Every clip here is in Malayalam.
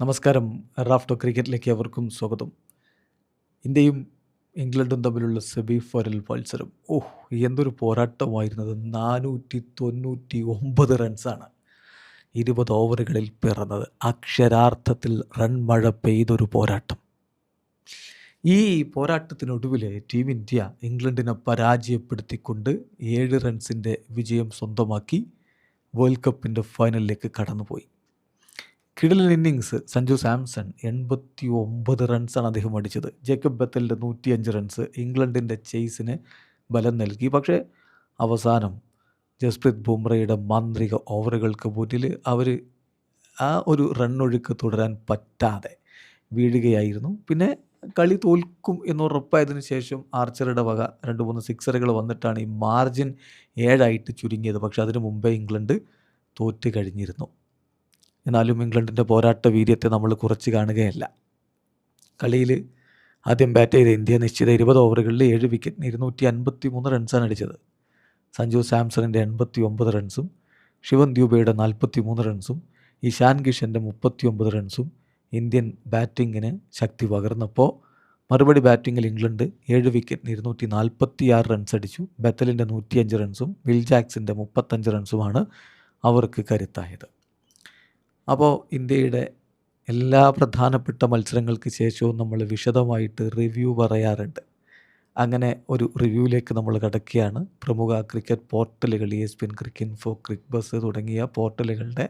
നമസ്കാരം. റാഫ്റ്റോ ക്രിക്കറ്റിലേക്ക് അവർക്കും സ്വാഗതം. ഇന്ത്യയും ഇംഗ്ലണ്ടും തമ്മിലുള്ള സെമി ഫൈനൽ മത്സരം എന്തൊരു പോരാട്ടമായിരുന്നത്. 499 റൺസാണ് 20 ഓവറുകളിൽ പിറന്നത്. അക്ഷരാർത്ഥത്തിൽ റൺ മഴ പെയ്തൊരു പോരാട്ടം. ഈ പോരാട്ടത്തിനൊടുവിൽ ടീം ഇന്ത്യ ഇംഗ്ലണ്ടിനെ പരാജയപ്പെടുത്തിക്കൊണ്ട് 7 റൺസിൻ്റെ വിജയം സ്വന്തമാക്കി വേൾഡ് കപ്പിൻ്റെ ഫൈനലിലേക്ക് കടന്നുപോയി. കിടിലൻ ഇന്നിങ്സ്. സഞ്ജു സാംസൺ 89 റൺസാണ് അദ്ദേഹം അടിച്ചത്. ജേക്കബ് ബത്തലിൻ്റെ 105 റൺസ് ഇംഗ്ലണ്ടിൻ്റെ ചേസിന് ബലം നൽകി. പക്ഷേ അവസാനം ജസ്പ്രീത് ബുംറയുടെ മാന്ത്രിക ഓവറുകൾക്ക് മുന്നിൽ അവർ ആ ഒരു റണ്ണൊഴുക്ക് തുടരാൻ പറ്റാതെ വീഴുകയായിരുന്നു. പിന്നെ കളി തോൽക്കും എന്നുറപ്പായതിനു ശേഷം ആർച്ചറുടെ വക 2-3 സിക്സറുകൾ വന്നിട്ടാണ് ഈ മാർജിൻ 7 ചുരുങ്ങിയത്. പക്ഷേ അതിനു മുമ്പേ ഇംഗ്ലണ്ട് തോറ്റ് കഴിഞ്ഞിരുന്നു. എന്നാലും ഇംഗ്ലണ്ടിൻ്റെ പോരാട്ട വീര്യത്തെ നമ്മൾ കുറച്ച് കാണുകയല്ല. കളിയിൽ ആദ്യം ബാറ്റ് ചെയ്ത ഇന്ത്യ നിശ്ചിത 20 ഓവറുകളിൽ 7 വിക്കറ്റിന് 253 റൺസാണ് അടിച്ചത്. സഞ്ജു സാംസണിൻ്റെ 89 റൺസും ശിവൻ ദ്യൂബയുടെ 43 റൺസും ഇഷാൻ കിഷൻ്റെ 39 റൺസും ഇന്ത്യൻ ബാറ്റിങ്ങിന് ശക്തി പകർന്നപ്പോൾ മറുപടി ബാറ്റിങ്ങിൽ ഇംഗ്ലണ്ട് 7 വിക്കറ്റിന് 246 റൺസ് അടിച്ചു. ബത്തലിൻ്റെ 105 റൺസും വിൽ ജാക്സിൻ്റെ 35 റൺസുമാണ് അവർക്ക് കരുത്തായത്. അപ്പോൾ ഇന്ത്യയുടെ എല്ലാ പ്രധാനപ്പെട്ട മത്സരങ്ങൾക്ക് ശേഷവും നമ്മൾ വിശദമായിട്ട് റിവ്യൂ പറയാറുണ്ട്. അങ്ങനെ ഒരു റിവ്യൂവിലേക്ക് നമ്മൾ കടക്കുകയാണ്. പ്രമുഖ ക്രിക്കറ്റ് പോർട്ടലുകൾ ESPN, ക്രിക്കിൻഫോ, ക്രിക്ബസ് തുടങ്ങിയ പോർട്ടലുകളുടെ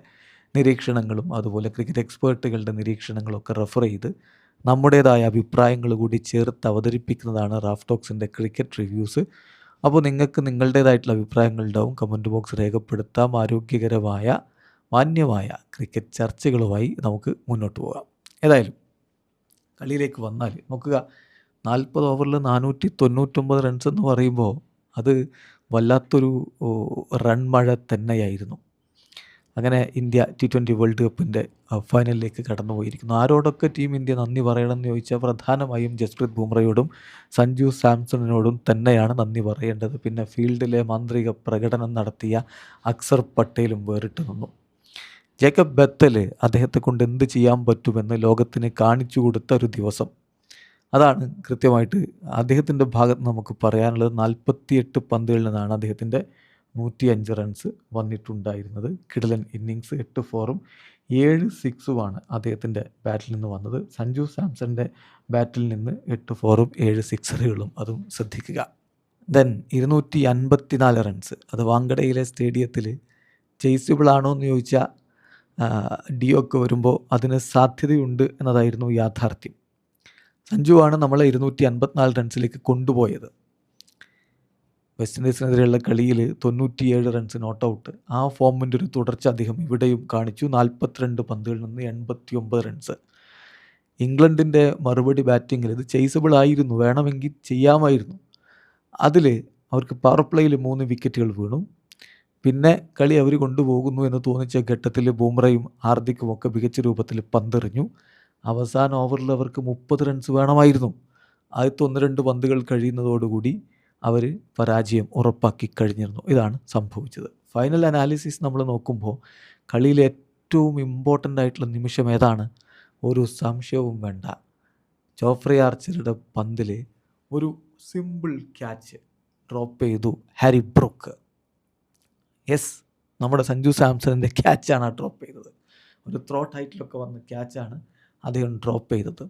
നിരീക്ഷണങ്ങളും അതുപോലെ ക്രിക്കറ്റ് എക്സ്പേർട്ടുകളുടെ നിരീക്ഷണങ്ങളൊക്കെ റെഫർ ചെയ്ത് നമ്മുടേതായ അഭിപ്രായങ്ങൾ കൂടി ചേർത്ത് അവതരിപ്പിക്കുന്നതാണ് റാഫ് ടോക്സിൻ്റെ ക്രിക്കറ്റ് റിവ്യൂസ്. അപ്പോൾ നിങ്ങൾക്ക് നിങ്ങളുടേതായിട്ടുള്ള അഭിപ്രായങ്ങളുണ്ടാവും. കമൻറ്റ് ബോക്സ് രേഖപ്പെടുത്താം. ആരോഗ്യകരമായ മാന്യമായ ക്രിക്കറ്റ് ചർച്ചകളുമായി നമുക്ക് മുന്നോട്ട് പോകാം. ഏതായാലും കളിയിലേക്ക് വന്നാൽ നോക്കുക, 40 ഓവറിൽ 499 റൺസ് എന്ന് പറയുമ്പോൾ അത് വല്ലാത്തൊരു റൺ മഴ തന്നെയായിരുന്നു. അങ്ങനെ ഇന്ത്യ T20 വേൾഡ് കപ്പിൻ്റെ ഫൈനലിലേക്ക് കടന്നുപോയിരിക്കുന്നു. ആരോടൊക്കെ ടീം ഇന്ത്യ നന്ദി പറയണമെന്ന് ചോദിച്ചാൽ പ്രധാനമായും ജസ്പ്രീത് ബുംറയോടും സഞ്ജു സാംസണിനോടും തന്നെയാണ് നന്ദി പറയേണ്ടത്. പിന്നെ ഫീൽഡിലെ മാന്ത്രിക പ്രകടനം നടത്തിയ അക്സർ പട്ടേലും വേറിട്ട് നിന്നു. ജേക്കബ് ബത്തൽ അദ്ദേഹത്തെ കൊണ്ട് എന്ത് ചെയ്യാൻ പറ്റുമെന്ന് ലോകത്തിന് കാണിച്ചു കൊടുത്ത ഒരു ദിവസം. അതാണ് കൃത്യമായിട്ട് അദ്ദേഹത്തിൻ്റെ ഭാഗത്ത് നമുക്ക് പറയാനുള്ളത്. 48 പന്തുകളിൽ നിന്നാണ് അദ്ദേഹത്തിൻ്റെ 105 റൺസ് വന്നിട്ടുണ്ടായിരുന്നത്. കിടിലൻ ഇന്നിങ്സ്. 8 4ഉം 7 6ഉമാണ് അദ്ദേഹത്തിൻ്റെ ബാറ്റിൽ നിന്ന് വന്നത്. സഞ്ജു സാംസണിൻ്റെ ബാറ്റിൽ നിന്ന് 8 4ഉം 7 സിക്സറുകളും, അതും ശ്രദ്ധിക്കുക. Then 254 runs. അത് വാങ്കഡയിലെ സ്റ്റേഡിയത്തിൽ ചേസിബിൾ ആണോ എന്ന് ചോദിച്ചാൽ ഡിയൊക്കെ വരുമ്പോൾ അതിന് സാധ്യതയുണ്ട് എന്നതായിരുന്നു യാഥാർത്ഥ്യം. സഞ്ജുവാണ് നമ്മളെ 254 റൺസിലേക്ക് കൊണ്ടുപോയത്. വെസ്റ്റ് ഇൻഡീസിനെതിരെയുള്ള കളിയിൽ 97 റൺസ് നോട്ട് ഔട്ട്. ആ ഫോമിൻ്റെ ഒരു തുടർച്ച അദ്ദേഹം ഇവിടെയും കാണിച്ചു. 42 പന്തുകളിൽ നിന്ന് 89 റൺസ്. ഇംഗ്ലണ്ടിൻ്റെ മറുപടി ബാറ്റിങ്ങിൽ ഇത് ചേസബിൾ ആയിരുന്നു, വേണമെങ്കിൽ ചെയ്യാമായിരുന്നു. അതിൽ അവർക്ക് പവർ പ്ലേയിൽ 3 വിക്കറ്റുകൾ വീണു. പിന്നെ കളി അവർ കൊണ്ടുപോകുന്നു എന്ന് തോന്നിച്ച ഘട്ടത്തിൽ ബുംറയും ഹാർദിക്കും ഒക്കെ മികച്ച രൂപത്തിൽ പന്തെറിഞ്ഞു. അവസാന ഓവറിൽ അവർക്ക് 30 റൺസ് വേണമായിരുന്നു. ആദ്യത്തെ 1-2 പന്തുകൾ കഴിയുന്നതോടുകൂടി അവർ പരാജയം ഉറപ്പാക്കി കഴിഞ്ഞിരുന്നു. ഇതാണ് സംഭവിച്ചത്. ഫൈനൽ അനാലിസിസ് നമ്മൾ നോക്കുമ്പോൾ കളിയിലെ ഏറ്റവും ഇമ്പോർട്ടൻ്റ് ആയിട്ടുള്ള നിമിഷം ഏതാണ്? ഒരു സംശയവും വേണ്ട, ജോഫ്രി ആർച്ചറുടെ പന്തിൽ ഒരു സിമ്പിൾ ക്യാച്ച് ഡ്രോപ്പ് ചെയ്തു ഹാരി ബ്രൂക്ക്. യെസ്, നമ്മുടെ സഞ്ജു സാംസണിൻ്റെ ക്യാച്ചാണ് ആ ഡ്രോപ്പ് ചെയ്തത്. ഒരു ത്രോ ടൈറ്റിലൊക്കെ വന്ന ക്യാച്ചാണ് അദ്ദേഹം ഡ്രോപ്പ് ചെയ്തത്.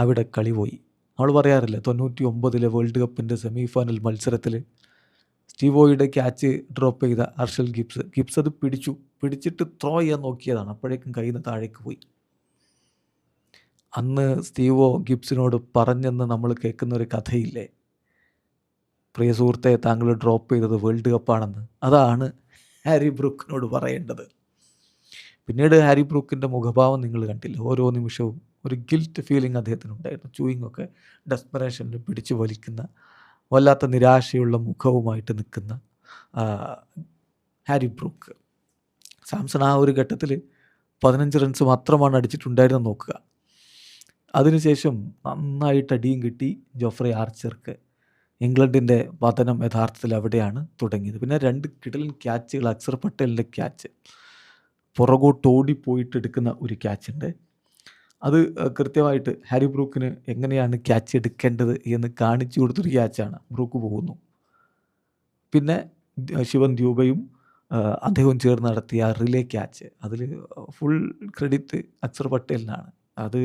അവിടെ കളി പോയി. നമ്മൾ പറയാറില്ല, 99 വേൾഡ് കപ്പിൻ്റെ സെമി ഫൈനൽ മത്സരത്തിൽ സ്റ്റീവോയുടെ ക്യാച്ച് ഡ്രോപ്പ് ചെയ്ത ഹർഷൽ ഗിബ്സ് അത് പിടിച്ചിട്ട് ത്രോ ചെയ്യാൻ നോക്കിയതാണ്. അപ്പോഴേക്കും കയ്യിൽ നിന്ന് താഴേക്ക് പോയി. അന്ന് സ്റ്റീവോ ഗിബ്സിനോട് പറഞ്ഞെന്ന് നമ്മൾ കേൾക്കുന്ന ഒരു കഥയില്ലേ, പ്രിയ സുഹൃത്തെ, താങ്കൾ ഡ്രോപ്പ് ചെയ്തത് വേൾഡ് കപ്പാണെന്ന്. അതാണ് ഹാരി ബ്രൂക്കിനോട് പറയേണ്ടത്. പിന്നീട് ഹാരി ബ്രൂക്കിൻ്റെ മുഖഭാവം നിങ്ങൾ കണ്ടില്ല. ഓരോ നിമിഷവും ഒരു ഗിൽറ്റ് ഫീലിംഗ് അദ്ദേഹത്തിനുണ്ടായിരുന്നു. ചൂയിങ്ങൊക്കെ ഡെസ്പറേഷനിൽ പിടിച്ചു വലിക്കുന്ന, വല്ലാത്ത നിരാശയുള്ള മുഖവുമായിട്ട് നിൽക്കുന്ന ഹാരി ബ്രൂക്ക്. സാംസൺ ആ ഒരു ഘട്ടത്തിൽ 15 റൺസ് മാത്രമാണ് അടിച്ചിട്ടുണ്ടായിരുന്നത് നോക്കുക. അതിനുശേഷം നന്നായിട്ട് അടിയും കിട്ടി ജോഫ്രി ആർച്ചർക്ക്. ഇംഗ്ലണ്ടിൻ്റെ പതനം യഥാർത്ഥത്തിൽ അവിടെയാണ് തുടങ്ങിയത്. പിന്നെ 2 കിടിലൻ ക്യാച്ചുകൾ. അക്സർ പട്ടേലിൻ്റെ ക്യാച്ച്, പുറകോട്ട് ഓടിപ്പോയിട്ട് എടുക്കുന്ന ഒരു ക്യാച്ചുണ്ട്. അത് കൃത്യമായിട്ട് ഹാരി ബ്രൂക്കിന് എങ്ങനെയാണ് ക്യാച്ച് എടുക്കേണ്ടത് എന്ന് കാണിച്ചു കൊടുത്തൊരു ക്യാച്ചാണ്. ബ്രൂക്ക് പോകുന്നു. പിന്നെ ശിവൻ ദ്യൂബയും അദ്ദേഹവും ചേർന്ന് നടത്തിയ റിലേ ക്യാച്ച് അതിൽ ഫുൾ ക്രെഡിറ്റ് അക്ഷർ പട്ടേലിനാണ്. അത്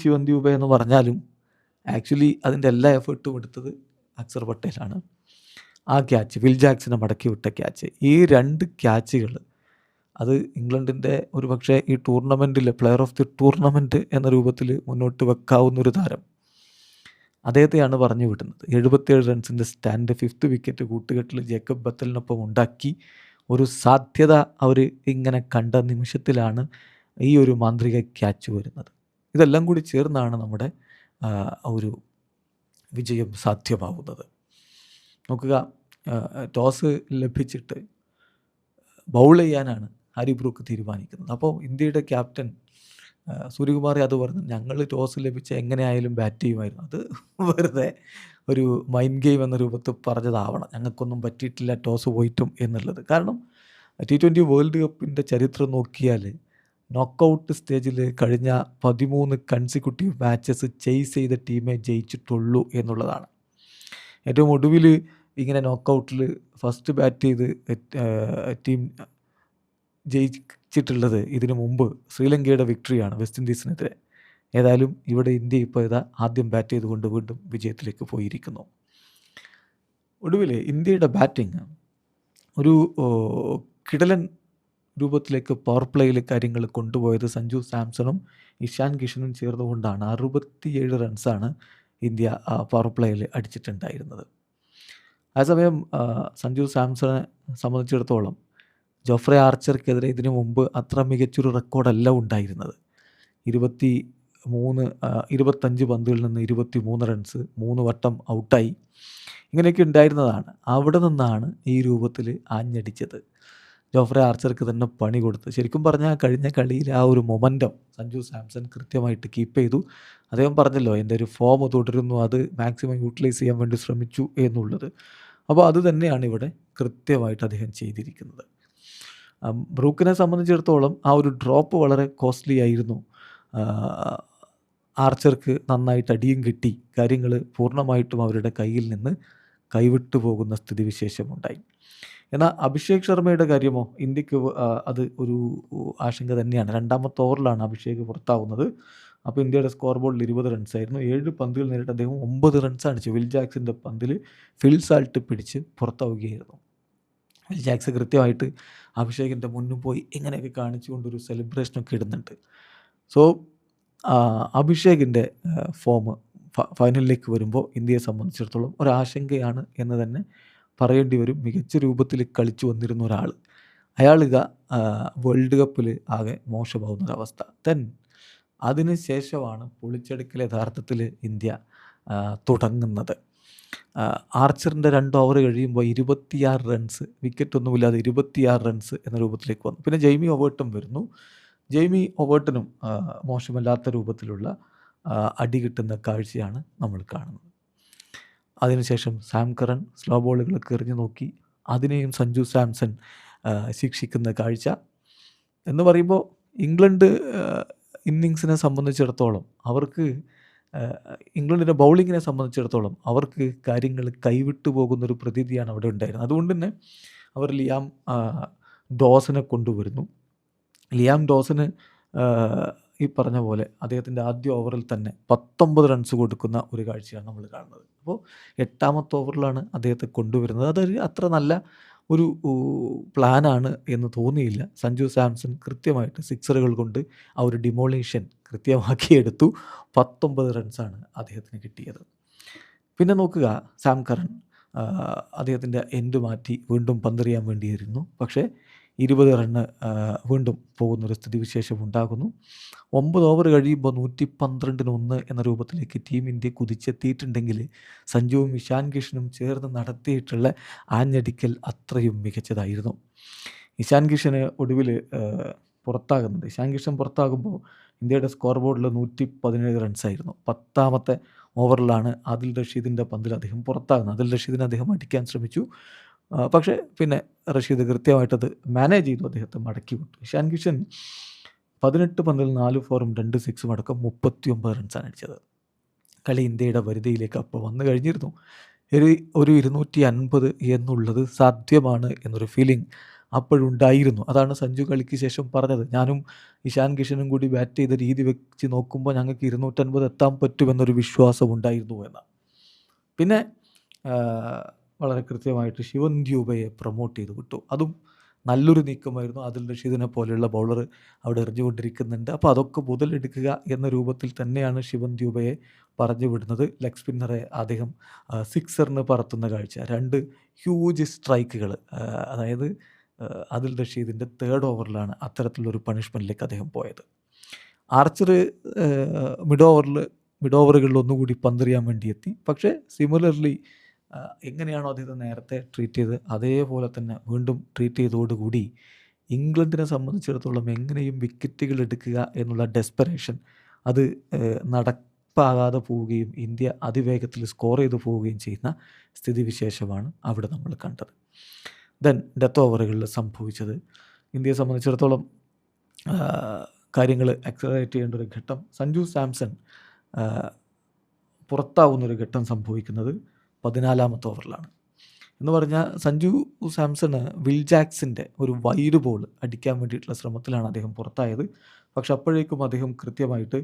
ശിവൻ ദ്യൂബ എന്ന് പറഞ്ഞാലും ആക്ച്വലി അതിൻ്റെ എല്ലാ എഫേർട്ടും എടുത്തത് അക്ഷർ പട്ടേലാണ്. ആ ക്യാച്ച് വിൽ ജാക്സനെ മടക്കി വിട്ട ക്യാച്ച്, ഈ 2 ക്യാച്ചുകൾ അത് ഇംഗ്ലണ്ടിൻ്റെ ഒരു പക്ഷേ ഈ ടൂർണമെൻറ്റിൽ പ്ലെയർ ഓഫ് ദി ടൂർണമെൻറ്റ് എന്ന രൂപത്തിൽ മുന്നോട്ട് വെക്കാവുന്നൊരു താരം. അദ്ദേഹത്തെയാണ് പറഞ്ഞു വിടുന്നത്. 77 റൺസിൻ്റെ സ്റ്റാൻഡ് 5th വിക്കറ്റ് കൂട്ടുകെട്ടിൽ ജേക്കബ് ബത്തലിനൊപ്പം ഉണ്ടാക്കി. ഒരു സാധ്യത അവർ ഇങ്ങനെ കണ്ട നിമിഷത്തിലാണ് ഈ ഒരു മാന്ത്രിക ക്യാച്ച് വരുന്നത്. ഇതെല്ലാം കൂടി ചേർന്നാണ് നമ്മുടെ ഒരു വിജയം സാധ്യമാവുന്നത്. നോക്കുക, ടോസ് ലഭിച്ചിട്ട് ബൗൾ ചെയ്യാനാണ് ഹാരി ബ്രൂക്ക് തീരുമാനിക്കുന്നത്. അപ്പോൾ ഇന്ത്യയുടെ ക്യാപ്റ്റൻ സൂര്യകുമാർ യാദവ് പറഞ്ഞു, ഞങ്ങൾ ടോസ് ലഭിച്ച എങ്ങനെയായാലും ബാറ്റ് ചെയ്യുമായിരുന്നു. അത് വെറുതെ ഒരു മൈൻഡ് ഗെയിം എന്ന രൂപത്തിൽ പറഞ്ഞതാവണം. ഞങ്ങൾക്കൊന്നും പറ്റിയിട്ടില്ല ടോസ് പോയിട്ടും എന്നുള്ളത്. കാരണം T20 വേൾഡ് കപ്പിൻ്റെ ചരിത്രം നോക്കിയാൽ നോക്കൗട്ട് സ്റ്റേജിൽ കഴിഞ്ഞ 13 കൺസിക്യൂട്ടീവ് മാച്ചസ് ചേസ് ചെയ്ത ടീമേ ജയിച്ചിട്ടുള്ളൂ എന്നുള്ളതാണ്. ഏറ്റവും ഒടുവിൽ ഇങ്ങനെ നോക്കൗട്ടിൽ ഫസ്റ്റ് ബാറ്റ് ചെയ്ത് ടീം ജയിച്ചിട്ടുള്ളത് ഇതിനു മുമ്പ് ശ്രീലങ്കയുടെ വിക്ടറിയാണ് വെസ്റ്റ് ഇൻഡീസിനെതിരെ. ഏതായാലും ഇവിടെ ഇന്ത്യ ഇപ്പോൾ ആദ്യം ബാറ്റ് ചെയ്തുകൊണ്ട് വീണ്ടും വിജയത്തിലേക്ക് പോയിരിക്കുന്നു. ഒടുവിൽ ഇന്ത്യയുടെ ബാറ്റിംഗ് ഒരു കിടലൻ രൂപത്തിലേക്ക് പവർ പ്ലേയിൽ കാര്യങ്ങൾ കൊണ്ടുപോയത് സഞ്ജു സാംസണും ഇഷാൻ കിഷനും ചേർന്നുകൊണ്ടാണ്. 67 റൺസാണ് ഇന്ത്യ പവർ പ്ലേയിൽ അടിച്ചിട്ടുണ്ടായിരുന്നത്. അതേസമയം സഞ്ജു സാംസണെ സംബന്ധിച്ചിടത്തോളം ജോഫ്രെ ആർച്ചർക്കെതിരെ ഇതിനു മുമ്പ് അത്ര മികച്ചൊരു റെക്കോർഡല്ല ഉണ്ടായിരുന്നത്. 25 പന്തുകളിൽ നിന്ന് 23 റൺസ്, 3 വട്ടം ഔട്ടായി, ഇങ്ങനെയൊക്കെ ഉണ്ടായിരുന്നതാണ്. അവിടെ നിന്നാണ് ഈ രൂപത്തിൽ ആഞ്ഞടിച്ചത്. ജോഫ്രെ ആർച്ചർക്ക് തന്നെ പണി കൊടുത്ത്. ശരിക്കും പറഞ്ഞാൽ കഴിഞ്ഞ കളിയിൽ ആ ഒരു മൊമെൻറ്റം സഞ്ജു സാംസൺ കൃത്യമായിട്ട് കീപ്പ് ചെയ്തു. അദ്ദേഹം പറഞ്ഞല്ലോ, എൻ്റെ ഒരു ഫോം തുടരുന്നു, അത് മാക്സിമം യൂട്ടിലൈസ് ചെയ്യാൻ വേണ്ടി ശ്രമിച്ചു എന്നുള്ളത്. അപ്പോൾ അത് തന്നെയാണ് ഇവിടെ കൃത്യമായിട്ട് അദ്ദേഹം ചെയ്തിരിക്കുന്നത്. ബ്രൂക്കിനെ സംബന്ധിച്ചിടത്തോളം ആ ഒരു ഡ്രോപ്പ് വളരെ കോസ്റ്റ്ലി ആയിരുന്നു. ആർച്ചർക്ക് നന്നായിട്ട് അടിയും കിട്ടി. കാര്യങ്ങൾ പൂർണ്ണമായിട്ടും അവരുടെ കയ്യിൽ നിന്ന് കൈവിട്ടു പോകുന്ന സ്ഥിതിവിശേഷമുണ്ടായി. എന്നാൽ അഭിഷേക് ശർമ്മയുടെ കാര്യമോ ഇന്ത്യക്ക് അത് ഒരു ആശങ്ക തന്നെയാണ്. 2ാമത്തെ ഓവറിലാണ് അഭിഷേക് പുറത്താവുന്നത്. അപ്പോൾ ഇന്ത്യയുടെ സ്കോർ ബോർഡിൽ 20 റൺസായിരുന്നു. 7 പന്തുകൾ നേരിട്ട് അദ്ദേഹം 9 റൺസ് അടിച്ചു. വിൽ ജാക്സിൻ്റെ പന്തിൽ ഫിൽ സാൾട്ട് പിടിച്ച് പുറത്താവുകയായിരുന്നു. വിൽ ജാക്സ് കൃത്യമായിട്ട് അഭിഷേകിൻ്റെ മുന്നിൽ പോയി ഇങ്ങനെയൊക്കെ കാണിച്ചുകൊണ്ടൊരു സെലിബ്രേഷനൊക്കെ ഇടുന്നുണ്ട്. സോ അഭിഷേകിൻ്റെ ഫോം ഫൈനലിലേക്ക് വരുമ്പോൾ ഇന്ത്യയെ സംബന്ധിച്ചിടത്തോളം ഒരാശങ്കയാണ് എന്ന് തന്നെ പറയേണ്ടി വരും. മികച്ച രൂപത്തിൽ കളിച്ചു വന്നിരുന്ന ഒരാൾ, അയാളിക വേൾഡ് കപ്പിൽ ആകെ മോശമാവുന്നൊരവസ്ഥ. അതിന് ശേഷമാണ് പൊളിച്ചെടുക്കൽ യഥാർത്ഥത്തിൽ ഇന്ത്യ തുടങ്ങുന്നത്. ആർച്ചറിൻ്റെ 2 ഓവർ കഴിയുമ്പോൾ 26 റൺസ്, വിക്കറ്റൊന്നുമില്ലാതെ 26 റൺസ് എന്ന രൂപത്തിലേക്ക് വന്നു. പിന്നെ ജെയ്മി ഒവേർട്ടും വരുന്നു. ജെയ്മി ഒവേർട്ടിനും മോശമല്ലാത്ത രൂപത്തിലുള്ള അടി കിട്ടുന്ന കാഴ്ചയാണ് നമ്മൾ കാണുന്നത്. അതിനുശേഷം സാം കറൻ സ്ലോ ബോളുകളൊക്കെ എറിഞ്ഞു നോക്കി, അതിനെയും സഞ്ജു സാംസൺ ശിക്ഷിക്കുന്ന കാഴ്ച എന്ന് പറയുമ്പോൾ ഇംഗ്ലണ്ട് ഇന്നിങ്സിനെ സംബന്ധിച്ചിടത്തോളം അവർക്ക്, ഇംഗ്ലണ്ടിൻ്റെ ബൗളിങ്ങിനെ സംബന്ധിച്ചിടത്തോളം അവർക്ക് കാര്യങ്ങൾ കൈവിട്ടു പോകുന്നൊരു പ്രതീതിയാണ് അവിടെ ഉണ്ടായിരുന്നത്. അതുകൊണ്ട് തന്നെ അവർ ലിയാം ഡോസനെ കൊണ്ടുവരുന്നു. ലിയാം ഡോസന് ഈ പറഞ്ഞ പോലെ അദ്ദേഹത്തിൻ്റെ ആദ്യ ഓവറിൽ തന്നെ 19 റൺസ് കൊടുക്കുന്ന ഒരു കാഴ്ചയാണ് നമ്മൾ കാണുന്നത്. അപ്പോൾ 8ാമത്തെ ഓവറിലാണ് അദ്ദേഹത്തെ കൊണ്ടുവരുന്നത്. അതൊരു അത്ര നല്ല ഒരു പ്ലാനാണ് എന്ന് തോന്നിയില്ല. സഞ്ജു സാംസൺ കൃത്യമായിട്ട് സിക്സറുകൾ കൊണ്ട് ആ ഒരു ഡിമോളേഷൻ കൃത്യമാക്കിയെടുത്തു. 19 റൺസാണ് അദ്ദേഹത്തിന് കിട്ടിയത്. പിന്നെ നോക്കുക, സാം കറൻ അദ്ദേഹത്തിൻ്റെ എൻഡ് മാറ്റി വീണ്ടും പന്തെറിയാൻ വേണ്ടിയിരുന്നു. പക്ഷേ 20 റണ്ണ് വീണ്ടും പോകുന്നൊരു സ്ഥിതിവിശേഷം ഉണ്ടാകുന്നു. 9 ഓവർ കഴിയുമ്പോൾ 112-1 എന്ന രൂപത്തിലേക്ക് ടീം ഇന്ത്യ കുതിച്ചെത്തിയിട്ടുണ്ടെങ്കിൽ സഞ്ജുവും ഇഷാൻ കിഷനും ചേർന്ന് നടത്തിയിട്ടുള്ള ആഞ്ഞടിക്കൽ അത്രയും മികച്ചതായിരുന്നു. ഇഷാൻ കിഷന് ഒടുവിൽ പുറത്താകുന്നത്, ഇഷാൻ കിഷൻ പുറത്താകുമ്പോൾ ഇന്ത്യയുടെ സ്കോർ ബോർഡിൽ 117 റൺസായിരുന്നു. 10ാമത്തെ ഓവറിലാണ് ആദിൽ റഷീദിൻ്റെ പന്തിൽ അദ്ദേഹം പുറത്താകുന്നത്. ആദിൽ റഷീദിനെ അദ്ദേഹം അടിക്കാൻ ശ്രമിച്ചു. പക്ഷേ പിന്നെ റഷീദ് കൃത്യമായിട്ടത് മാനേജ് ചെയ്തു, അദ്ദേഹത്തെ മടക്കി വിട്ടു. ഇഷാൻ കിഷൻ 18 പന്തിൽ 4 ഫോറും 2 സിക്സും അടക്കം 39 റൺസാണ് അടിച്ചത്. കളി ഇന്ത്യയുടെ വരുതിയിലേക്ക് അപ്പോൾ വന്നു കഴിഞ്ഞിരുന്നു. ഒരു 250 എന്നുള്ളത് സാധ്യമാണ് എന്നൊരു ഫീലിംഗ് അപ്പോഴുണ്ടായിരുന്നു. അതാണ് സഞ്ജു കളിക്ക് ശേഷം പറഞ്ഞത്. ഞാനും ഇഷാൻ കിഷനും കൂടി ബാറ്റ് ചെയ്ത രീതി വെച്ച് നോക്കുമ്പോൾ ഞങ്ങൾക്ക് 250 എത്താൻ പറ്റുമെന്നൊരു വിശ്വാസം ഉണ്ടായിരുന്നു എന്ന്. പിന്നെ വളരെ കൃത്യമായിട്ട് ശിവൻ ദ്യൂബയെ പ്രൊമോട്ട് ചെയ്ത് വിട്ടു. അതും നല്ലൊരു നീക്കമായിരുന്നു. ആദിൽ റഷീദിനെ പോലെയുള്ള ബൗളർ അവിടെ എറിഞ്ഞുകൊണ്ടിരിക്കുന്നുണ്ട്. അപ്പോൾ അതൊക്കെ മുതലെടുക്കുക എന്ന രൂപത്തിൽ തന്നെയാണ് ശിവൻ ദ്യൂബയെ പറഞ്ഞു വിടുന്നത്. ലെഗ് സ്പിന്നറെ അദ്ദേഹം സിക്സറിന് പറത്തുന്ന കാഴ്ച. 2 ഹ്യൂജ് സ്ട്രൈക്കുകൾ, അതായത് ആദിൽ റഷീദിൻ്റെ 3rd ഓവറിലാണ് അത്തരത്തിലുള്ളൊരു പണിഷ്മെൻറ്റിലേക്ക് അദ്ദേഹം പോയത്. ആർച്ചർ മിഡ് ഓവറുകളിൽ ഒന്നുകൂടി പന്തെറിയാൻ വേണ്ടി എത്തി. പക്ഷേ സിമിലർലി എങ്ങനെയാണോ അദ്ദേഹത്തെ നേരത്തെ ട്രീറ്റ് ചെയ്ത് അതേപോലെ തന്നെ വീണ്ടും ട്രീറ്റ് ചെയ്തതോടുകൂടി ഇംഗ്ലണ്ടിനെ സംബന്ധിച്ചിടത്തോളം എങ്ങനെയും വിക്കറ്റുകൾ എടുക്കുക എന്നുള്ള ഡെസ്പറേഷൻ അത് നടപ്പാകാതെ പോവുകയും ഇന്ത്യ അതിവേഗത്തിൽ സ്കോർ ചെയ്ത് പോവുകയും ചെയ്യുന്ന സ്ഥിതിവിശേഷമാണ് അവിടെ നമ്മൾ കണ്ടത്. ദെൻ ഡെത്ത് ഓവറുകളിൽ സംഭവിച്ചത് ഇന്ത്യയെ സംബന്ധിച്ചിടത്തോളം കാര്യങ്ങൾ ആക്സലറേറ്റ് ചെയ്യേണ്ട ഒരു ഘട്ടം, സഞ്ജു സാംസൺ പുറത്താവുന്നൊരു ഘട്ടം സംഭവിക്കുന്നത് 14ാമത്തെ ഓവറിലാണ്. എന്ന് പറഞ്ഞാൽ സഞ്ജു സാംസണ് വിൽ ജാക്സിൻ്റെ ഒരു വൈഡ് ബോൾ അടിക്കാൻ വേണ്ടിയിട്ടുള്ള ശ്രമത്തിലാണ് അദ്ദേഹം പുറത്തായത്. പക്ഷെ അപ്പോഴേക്കും അദ്ദേഹം കൃത്യമായിട്ട്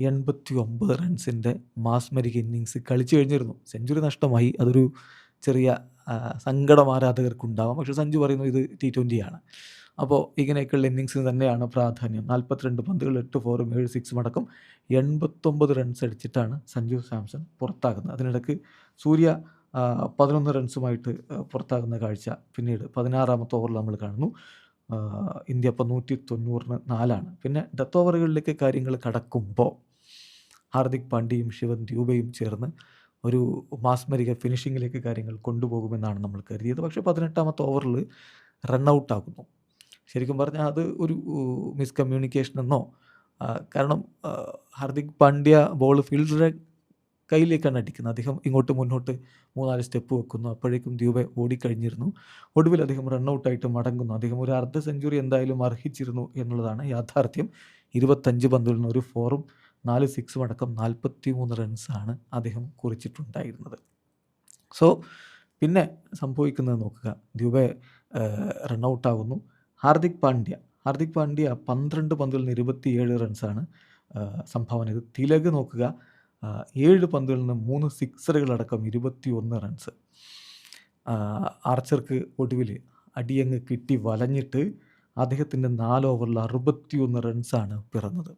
89 റൺസിൻ്റെ മാസ്മരിക ഇന്നിങ്സ് കളിച്ചു കഴിഞ്ഞിരുന്നു. സെഞ്ചുറി നഷ്ടമായി. അതൊരു ചെറിയ സങ്കടം ആരാധകർക്കുണ്ടാവാം. പക്ഷേ സഞ്ജു പറയുന്നു ഇത് T20 ആണ്. അപ്പോൾ ഇങ്ങനെയൊക്കെയുള്ള ഇന്നിങ്സിന് തന്നെയാണ് പ്രാധാന്യം. 42 പന്തുകൾ 8 ഫോറും 7 സിക്സും അടക്കം 89 റൺസ് അടിച്ചിട്ടാണ് സഞ്ജു സാംസൺ പുറത്താകുന്നത്. അതിനിടയ്ക്ക് സൂര്യ 11 റൺസുമായിട്ട് പുറത്താകുന്ന കാഴ്ച പിന്നീട് 16ാമത്തെ ഓവറിൽ നമ്മൾ കാണുന്നു. ഇന്ത്യ അപ്പോൾ 194 പിന്നെ ഡെത്ത് ഓവറുകളിലേക്ക് കാര്യങ്ങൾ കടക്കുമ്പോൾ ഹാർദിക് പാണ്ഡ്യയും ശിവൻ ദ്യൂബയും ചേർന്ന് ഒരു മാസ്മരിക ഫിനിഷിങ്ങിലേക്ക് കാര്യങ്ങൾ കൊണ്ടുപോകുമെന്നാണ് നമ്മൾ കരുതിയത്. പക്ഷേ 18ാമത്തെ ഓവറിൽ റണ്ണൗട്ടാകുന്നു. ശരിക്കും പറഞ്ഞാൽ അത് ഒരു മിസ്കമ്മ്യൂണിക്കേഷൻ എന്നോ, കാരണം ഹാർദിക് പാണ്ഡ്യ ബോൾ ഫീൽഡറെ കയ്യിലേക്കാണ് അടിക്കുന്നത്. അദ്ദേഹം ഇങ്ങോട്ട് മുന്നോട്ട് 3-4 സ്റ്റെപ്പ് വെക്കുന്നു. അപ്പോഴേക്കും ദ്യൂബെ ഓടിക്കഴിഞ്ഞിരുന്നു. ഒടുവിൽ അദ്ദേഹം റണ്ണൗട്ടായിട്ട് മടങ്ങുന്നു. അദ്ദേഹം ഒരു അർദ്ധ സെഞ്ചുറി എന്തായാലും അർഹിച്ചിരുന്നു എന്നുള്ളതാണ് യാഥാർത്ഥ്യം. 25 പന്തുകളിൽ നിന്ന് 1 ഫോറും 4 സിക്സും അടക്കം 43 റൺസാണ് അദ്ദേഹം കുറിച്ചിട്ടുണ്ടായിരുന്നത്. സോ പിന്നെ സംഭവിക്കുന്നത് നോക്കുക. ദ്യൂബെ റണ്ണൗട്ടാകുന്നു. ഹാർദിക് പാണ്ഡ്യ 12 പന്തുകളിൽ നിന്ന് 27 റൺസാണ് സംഭാവന ചെയ്തത്. തിലക് നോക്കുക, 7 പന്തുകളിൽ നിന്ന് 3 സിക്സറുകളടക്കം 21 റൺസ്. ആർച്ചർക്ക് ഒടുവിൽ അടിയങ്ങ് കിട്ടി വലഞ്ഞിട്ട് അദ്ദേഹത്തിൻ്റെ 4 ഓവറിൽ 61 റൺസാണ് പിറന്നത്.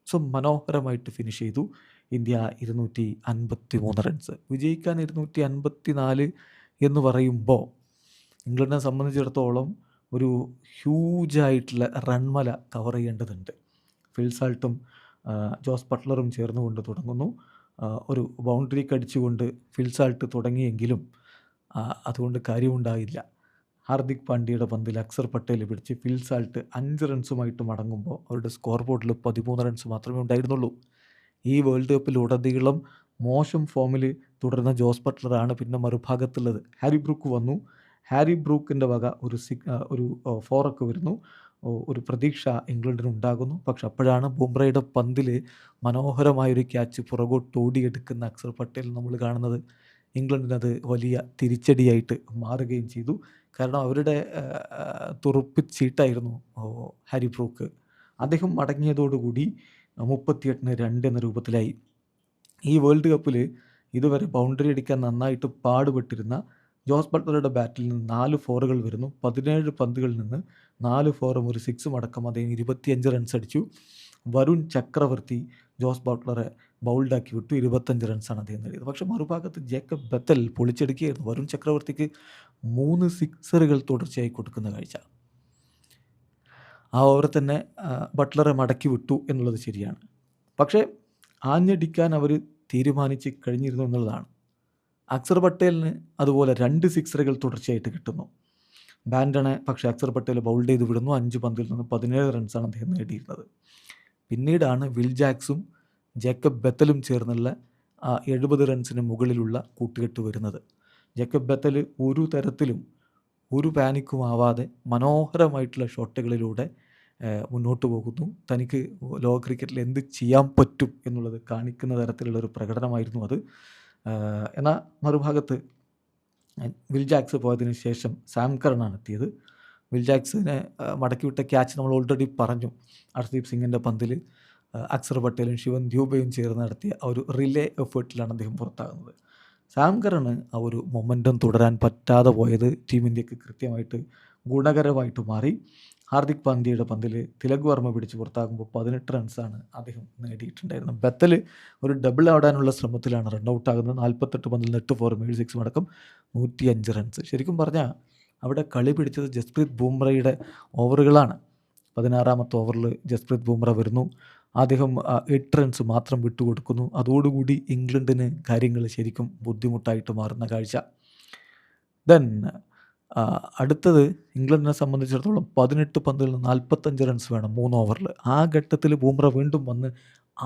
സോ മനോഹരമായിട്ട് ഫിനിഷ് ചെയ്തു ഇന്ത്യ. 253 റൺസ് വിജയിക്കാൻ 254 എന്ന് പറയുമ്പോൾ ഇംഗ്ലണ്ടിനെ സംബന്ധിച്ചിടത്തോളം ഒരു ഹ്യൂജായിട്ടുള്ള റൺമല കവർ ചെയ്യേണ്ടതുണ്ട്. ഫിൽ സാൾട്ടും ജോസ് ബട്ട്ലറും ചേർന്നുകൊണ്ട് തുടങ്ങുന്നു. ഒരു ബൗണ്ടറി കടിച്ചുകൊണ്ട് ഫിൽ സാൾട്ട് തുടങ്ങിയെങ്കിലും അതുകൊണ്ട് കാര്യമുണ്ടായില്ല. ഹാർദിക് പാണ്ഡ്യയുടെ പന്തിൽ അക്സർ പട്ടേൽ പിടിച്ച് ഫിൽ സാൾട്ട് 5 റൺസുമായിട്ട് മടങ്ങുമ്പോൾ അവരുടെ സ്കോർ ബോർഡിൽ 13 റൺസ് മാത്രമേ ഉണ്ടായിരുന്നുള്ളൂ. ഈ വേൾഡ് കപ്പിൽ ഉടനീളം മോശം ഫോമിൽ തുടർന്ന ജോസ് ബട്ട്ലറാണ് പിന്നെ മറുഭാഗത്തുള്ളത്. ഹാരി ബ്രൂക്ക് വന്നു. ഹാരി ബ്രൂക്കിൻ്റെ വക ഒരു ഫോറൊക്കെ വരുന്നു. ഒരു പ്രതീക്ഷ ഇംഗ്ലണ്ടിനുണ്ടാകുന്നു. പക്ഷെ അപ്പോഴാണ് ബുംറയുടെ പന്തിൽ മനോഹരമായൊരു ക്യാച്ച് പുറകോട്ട് ഓടിയെടുക്കുന്ന അക്സർ പട്ടേൽ നമ്മൾ കാണുന്നത്. ഇംഗ്ലണ്ടിനത് വലിയ തിരിച്ചടിയായിട്ട് മാറുകയും ചെയ്തു. കാരണം അവരുടെ തുറുപ്പിച്ചീട്ടായിരുന്നു ഹാരി ബ്രൂക്ക്. അദ്ദേഹം മടങ്ങിയതോടുകൂടി 38-ന് 2 എന്ന രൂപത്തിലായി. ഈ വേൾഡ് കപ്പിൽ ഇതുവരെ ബൗണ്ടറി അടിക്കാൻ നന്നായിട്ട് പാടുപെട്ടിരുന്ന ജോസ് ബട്ട്ലറുടെ ബാറ്റിൽ നിന്ന് 4 ഫോറുകൾ വരുന്നു. 17 പന്തുകളിൽ നിന്ന് 4 ഫോറും 1 സിക്സും അടക്കം അദ്ദേഹം 25 റൺസ് അടിച്ചു. വരുൺ ചക്രവർത്തി ജോസ് ബട്ട്ലറെ ബൗൾഡാക്കി വിട്ടു. 25 റൺസാണ് അദ്ദേഹം നേടിയത്. പക്ഷേ മറുഭാഗത്ത് ജേക്കബ് ബത്തൽ പൊളിച്ചെടുക്കുകയായിരുന്നു. വരുൺ ചക്രവർത്തിക്ക് 3 സിക്സറുകൾ തുടർച്ചയായി കൊടുക്കുന്ന കാഴ്ച. ആ ഓവർ തന്നെ ബട്ട്ലറെ മടക്കി വിട്ടു എന്നുള്ളത് ശരിയാണ്. പക്ഷേ ആഞ്ഞടിക്കാൻ അവർ തീരുമാനിച്ച് കഴിഞ്ഞിരുന്നു എന്നുള്ളതാണ്. അക്സർ പട്ടേലിന് അതുപോലെ 2 സിക്സറുകൾ തുടർച്ചയായിട്ട് കിട്ടുന്നു. ബാൻഡണെ പക്ഷേ അക്സർ പട്ടേൽ ബൗൾഡ് ചെയ്ത് വിടുന്നു. 5 പന്തിൽ നിന്ന് 17 റൺസാണ് അദ്ദേഹം നേടിയിരുന്നത്. പിന്നീടാണ് വിൽ ജാക്സും ജേക്കബ് ബത്തലും ചേർന്നുള്ള 70 റൺസിന് മുകളിലുള്ള കൂട്ടുകെട്ട് വരുന്നത്. ജേക്കബ് ബത്തൽ ഒരു തരത്തിലും ഒരു പാനിക്കും ആവാതെ മനോഹരമായിട്ടുള്ള ഷോട്ടുകളിലൂടെ മുന്നോട്ട് പോകുന്നു. തനിക്ക് ലോക ക്രിക്കറ്റിൽ എന്ത് ചെയ്യാൻ പറ്റും എന്നുള്ളത് കാണിക്കുന്ന തരത്തിലുള്ളൊരു പ്രകടനമായിരുന്നു അത്. എന്നാൽ മറുഭാഗത്ത് വിൽ ജാക്സ് പോയതിന് ശേഷം സാം കറനാണ് എത്തിയത്. വിൽ ജാക്സിനെ മടക്കിവിട്ട ക്യാച്ച് നമ്മൾ ഓൾറെഡി പറഞ്ഞു. ഹർഷ്ദീപ് സിംഗിൻ്റെ പന്തിൽ അക്സർ പട്ടേലും ശിവൻ ദ്യൂബയും ചേർന്ന് നടത്തിയ ആ ഒരു റിലേ എഫേർട്ടിലാണ് അദ്ദേഹം പുറത്താകുന്നത്. സാം കറന് ആ ഒരു മൊമെൻറ്റം തുടരാൻ പറ്റാതെ പോയത് ടീം ഇന്ത്യക്ക് കൃത്യമായിട്ട് ഗുണകരമായിട്ട് മാറി. ഹാർദിക് പാണ്ഡ്യയുടെ പന്തിൽ തിലക് വർമ്മ പിടിച്ച് പുറത്താകുമ്പോൾ 18 റൺസാണ് അദ്ദേഹം നേടിയിട്ടുണ്ടായിരുന്നത്. ബത്തൽ ഒരു ഡബിൾ ആടാനുള്ള ശ്രമത്തിലാണ് റണ്ണൗട്ടാകുന്നത്. 48 പന്തിൽ 8 4 7 6 അടക്കം 105 റൺസ്. ശരിക്കും പറഞ്ഞാൽ അവിടെ കളി പിടിച്ചത് ജസ്പ്രീത് ബുംറയുടെ ഓവറുകളാണ്. 16ാമത്തെ ഓവറിൽ ജസ്പ്രീത് ബുംറ വരുന്നു. അദ്ദേഹം 8 റൺസ് മാത്രം വിട്ടുകൊടുക്കുന്നു. അതോടുകൂടി ഇംഗ്ലണ്ടിന് കാര്യങ്ങൾ ശരിക്കും ബുദ്ധിമുട്ടായിട്ട് മാറുന്ന കാഴ്ച. ദെൻ അടുത്തത് ഇംഗ്ലണ്ടിനെ സംബന്ധിച്ചിടത്തോളം 18 പന്തിൽ 45 റൺസ് വേണം 3 ഓവറിൽ. ആ ഘട്ടത്തിൽ ബുംറ വീണ്ടും വന്ന്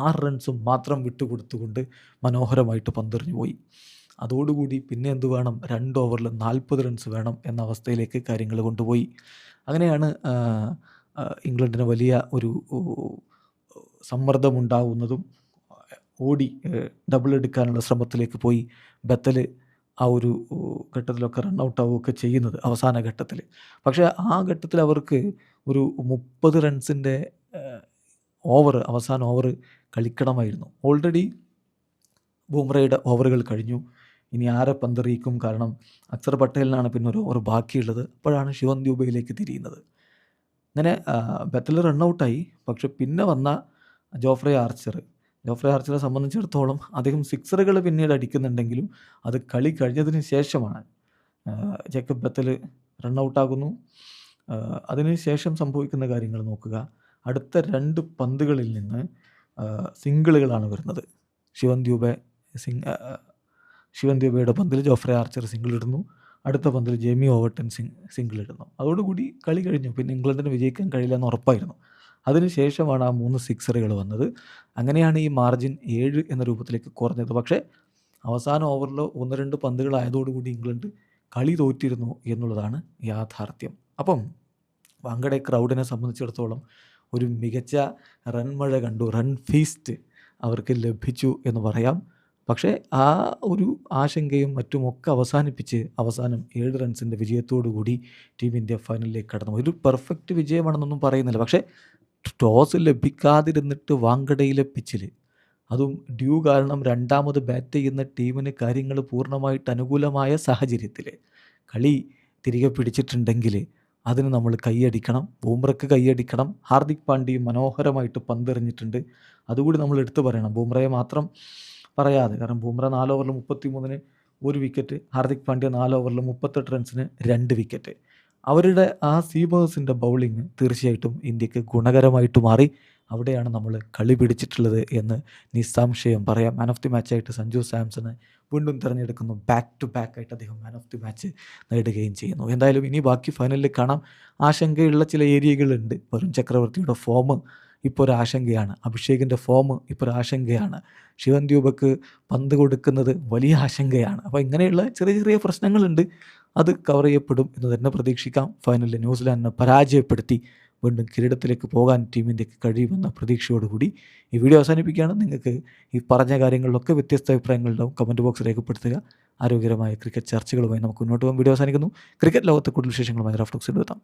6 റൺസും മാത്രം വിട്ടുകൊടുത്തുകൊണ്ട് മനോഹരമായിട്ട് പന്തെറിഞ്ഞു പോയി. അതോടുകൂടി പിന്നെ എന്ത് വേണം, 2 ഓവറിൽ 40 റൺസ് വേണം എന്ന അവസ്ഥയിലേക്ക് കാര്യങ്ങൾ കൊണ്ടുപോയി. അങ്ങനെയാണ് ഇംഗ്ലണ്ടിന് വലിയ ഒരു സമ്മർദ്ദമുണ്ടാവുന്നതും ഓടി ഡബിൾ എടുക്കാനുള്ള ശ്രമത്തിലേക്ക് പോയി ബത്തൽ ആ ഒരു ഘട്ടത്തിലൊക്കെ റണ്ണൗട്ട് ആവുകയൊക്കെ ചെയ്യുന്നത് അവസാന ഘട്ടത്തിൽ. പക്ഷേ ആ ഘട്ടത്തിൽ അവർക്ക് ഒരു 30 റൺസിൻ്റെ അവസാന ഓവർ കളിക്കണമായിരുന്നു. ഓൾറെഡി ബുംറയുടെ ഓവറുകൾ കഴിഞ്ഞു. ഇനി ആരെ പന്തെറിയിക്കും? കാരണം അക്സർ പട്ടേലിനാണ് പിന്നെ ഒരു ഓവർ ബാക്കിയുള്ളത്. അപ്പോഴാണ് ശിവൻ ദ്യൂബയിലേക്ക് തിരിയുന്നത്. അങ്ങനെ ബത്തൽ റണ്ണൗട്ടായി. പക്ഷെ പിന്നെ വന്ന ജോഫ്രെ ആർച്ചറെ സംബന്ധിച്ചിടത്തോളം അദ്ദേഹം സിക്സറുകൾ പിന്നീട് അടിക്കുന്നുണ്ടെങ്കിലും അത് കളി കഴിഞ്ഞതിന് ശേഷമാണ്. ജേക്കബ് ബത്തൽ റണ്ണൗട്ടാകുന്നു. അതിന് ശേഷം സംഭവിക്കുന്ന കാര്യങ്ങൾ നോക്കുക. അടുത്ത 2 പന്തുകളിൽ നിന്ന് സിംഗിളുകളാണ് വരുന്നത്. ശിവൻ ദ്യൂബയുടെ പന്തിൽ ജോഫ്രെ ആർച്ചർ സിംഗിൾ ഇടുന്നു. അടുത്ത പന്തിൽ ജെയ്മി ഓവർട്ടൺ സിംഗിൾ ഇടുന്നു. അതോടുകൂടി കളി കഴിഞ്ഞു. പിന്നെ ഇംഗ്ലണ്ടിന് വിജയിക്കാൻ കഴിയില്ലെന്ന് ഉറപ്പായിരുന്നു. അതിനുശേഷമാണ് ആ 3 സിക്സറുകൾ വന്നത്. അങ്ങനെയാണ് ഈ മാർജിൻ 7 എന്ന രൂപത്തിലേക്ക് കുറഞ്ഞത്. പക്ഷേ അവസാന ഓവറിൽ 1-2 പന്തുകളായതോടുകൂടി ഇംഗ്ലണ്ട് കളി തോറ്റിരുന്നു എന്നുള്ളതാണ് യാഥാർത്ഥ്യം. അപ്പം വാങ്കഡെ ക്രൗഡിനെ സംബന്ധിച്ചിടത്തോളം ഒരു മികച്ച റൺമഴ കണ്ടു. റൺ ഫീസ്റ്റ് അവർക്ക് ലഭിച്ചു എന്ന് പറയാം. പക്ഷേ ആ ഒരു ആശങ്കയും മറ്റുമൊക്കെ അവസാനിപ്പിച്ച് അവസാനം 7 റൺസിൻ്റെ വിജയത്തോടു കൂടി ടീം ഇന്ത്യ ഫൈനലിലേക്ക് കടന്നു. ഒരു പെർഫെക്റ്റ് വിജയമാണെന്നൊന്നും പറയുന്നില്ല. പക്ഷേ ടോസ് ലഭിക്കാതിരുന്നിട്ട് വാങ്കഡയിലെ പിച്ചിൽ, അതും ഡ്യൂ കാരണം രണ്ടാമത് ബാറ്റ് ചെയ്യുന്ന ടീമിന് കാര്യങ്ങൾ പൂർണ്ണമായിട്ട് അനുകൂലമായ സാഹചര്യത്തിൽ കളി തിരികെ പിടിച്ചിട്ടുണ്ടെങ്കിൽ അതിന് നമ്മൾ കൈയടിക്കണം. ബൂംറയ്ക്ക് കൈയടിക്കണം. ഹാർദിക് പാണ്ഡ്യയും മനോഹരമായിട്ട് പന്തെറിഞ്ഞിട്ടുണ്ട്. അതുകൂടി നമ്മൾ എടുത്തു പറയണം. ബൂംറയെ മാത്രം പറയാതെ. കാരണം ബൂംറ 4 ഓവറിൽ 33 1 വിക്കറ്റ്, ഹാർദിക് പാണ്ഡ്യ 4 ഓവറിൽ 38 റൺസിന് 2 വിക്കറ്റ്. അവരുടെ ആ സീബേഴ്സിൻ്റെ ബൗളിങ് തീർച്ചയായിട്ടും ഇന്ത്യക്ക് ഗുണകരമായിട്ട് മാറി. അവിടെയാണ് നമ്മൾ കളി പിടിച്ചിട്ടുള്ളത് എന്ന് നിസ്സംശയം പറയാം. മാൻ ഓഫ് ദി മാച്ചായിട്ട് സഞ്ജു സാംസനെ വീണ്ടും തിരഞ്ഞെടുക്കുന്നു. ബാക്ക് ടു ബാക്ക് ആയിട്ട് അദ്ദേഹം മാൻ ഓഫ് ദി മാച്ച് നേടുകയും ചെയ്യുന്നു. എന്തായാലും ഇനി ബാക്കി ഫൈനലിൽ കാണാം. ആശങ്കയുള്ള ചില ഏരിയകളുണ്ട്. വരുൺ ചക്രവർത്തിയുടെ ഫോം ഇപ്പോൾ ഒരു ആശങ്കയാണ്. അഭിഷേകിൻ്റെ ഫോം ഇപ്പോൾ ഒരു ആശങ്കയാണ്. ശിവൻ ദ്യൂബക്ക് പന്ത് കൊടുക്കുന്നത് വലിയ ആശങ്കയാണ്. അപ്പോൾ ഇങ്ങനെയുള്ള ചെറിയ ചെറിയ പ്രശ്നങ്ങളുണ്ട്. അത് കവർ ചെയ്യപ്പെടും എന്ന് തന്നെ പ്രതീക്ഷിക്കാം. ഫൈനലിൽ ന്യൂസിലാൻഡിനെ പരാജയപ്പെടുത്തി വീണ്ടും കിരീടത്തിലേക്ക് പോകാൻ ടീം ഇന്ത്യക്ക് കഴിയുമെന്ന പ്രതീക്ഷയോടുകൂടി ഈ വീഡിയോ അവസാനിപ്പിക്കുകയാണ്. നിങ്ങൾക്ക് ഈ പറഞ്ഞ കാര്യങ്ങളിലൊക്കെ വ്യത്യസ്ത അഭിപ്രായങ്ങളുണ്ടാവും. കമൻറ്റ് ബോക്സ് രേഖപ്പെടുത്തുക. ആരോഗ്യകരമായ ക്രിക്കറ്റ് ചർച്ചകളുമായി നമുക്ക് മുന്നോട്ട് പോകാൻ. വീഡിയോ അവസാനിക്കുന്നു. ക്രിക്കറ്റ് ലോകത്തെ കൂടുതൽ വിശേഷങ്ങളുമായി റാഫ് ടോക്സിൽ എത്താം.